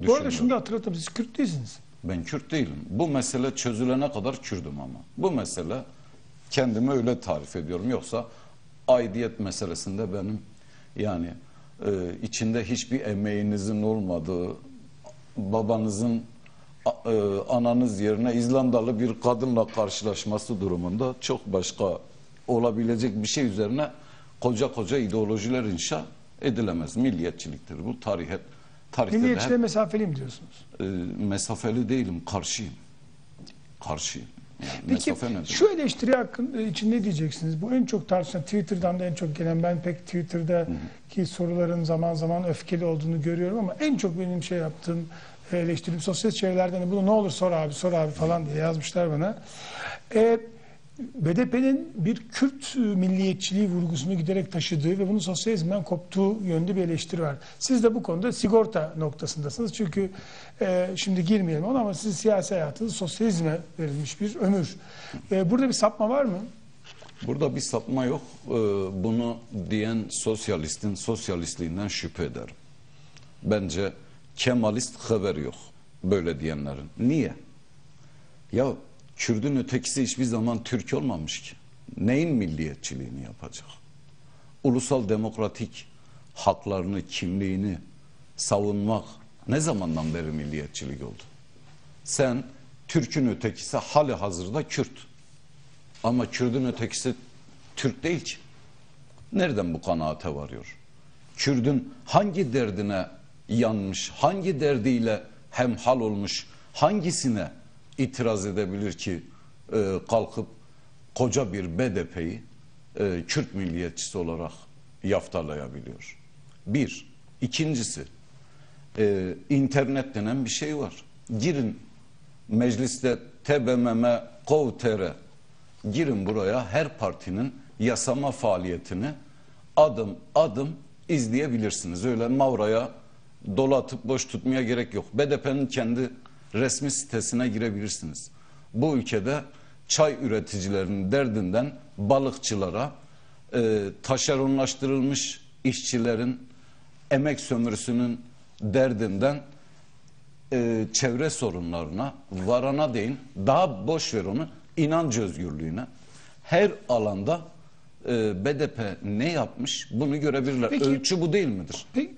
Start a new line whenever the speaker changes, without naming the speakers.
Bu arada şunu da
düşünüyorum.
hatırlatalım, siz Kürt değilsiniz.
Ben Kürt değilim. Bu mesele çözülene kadar Kürdüm ama. Bu mesele, kendimi öyle tarif ediyorum. Yoksa aidiyet meselesinde benim yani içinde hiçbir emeğinizin olmadığı, babanızın ananız yerine İzlandalı bir kadınla karşılaşması durumunda çok başka olabilecek bir şey üzerine koca koca ideolojiler inşa edilemez. Milliyetçiliktir bu. Tarihte
Milliyetçiliğe mesafeliyim diyorsunuz.
Mesafeli değilim, karşıyım. Karşıyım. Yani
Peki
mesafe nedir?
şu eleştiri hakkında için ne diyeceksiniz? Bu en çok tartışılan, Twitter'dan da en çok gelen, ben pek Twitter'daki soruların zaman zaman öfkeli olduğunu görüyorum ama en çok benim şey yaptığım eleştirim sosyal çevrelerden bunu ne olur sor abi falan diye yazmışlar bana. BDP'nin bir Kürt milliyetçiliği vurgusunu giderek taşıdığı ve bunun sosyalizmden koptuğu yönde bir eleştiri var. Siz de bu konuda sigorta noktasındasınız. Çünkü şimdi girmeyelim ona ama sizin siyasi hayatınız sosyalizme verilmiş bir ömür. Burada bir sapma var mı?
Burada bir sapma yok. Bunu diyen sosyalistin sosyalistliğinden şüphe ederim. Bence Kemalist haberi yok böyle diyenlerin. Niye? Ya Kürdün ötekisi hiçbir zaman Türk olmamış ki. Neyin milliyetçiliğini yapacak? Ulusal demokratik haklarını, kimliğini savunmak ne zamandan beri milliyetçilik oldu? Sen Türk'ün ötekisi hali hazırda Kürt. Ama Kürdün ötekisi Türk değil ki. Nereden bu kanaate varıyor? Kürdün hangi derdine yanmış, hangi derdiyle hemhal olmuş, hangisine itiraz edebilir ki kalkıp koca bir BDP'yi Kürt milliyetçisi olarak yaftalayabiliyor? Bir. İkincisi, internet denen bir şey var. Girin mecliste tbmm.gov.tr, girin buraya, her partinin yasama faaliyetini adım adım izleyebilirsiniz. Öyle mavraya dolatıp boş tutmaya gerek yok. BDP'nin kendi resmi sitesine girebilirsiniz. Bu ülkede çay üreticilerinin derdinden balıkçılara, taşeronlaştırılmış işçilerin emek sömürüsünün derdinden çevre sorunlarına varana değin, daha boş ver onu, inanç özgürlüğüne, her alanda BDP ne yapmış bunu görebilirler.
Peki,
ölçü bu değil midir?
Peki,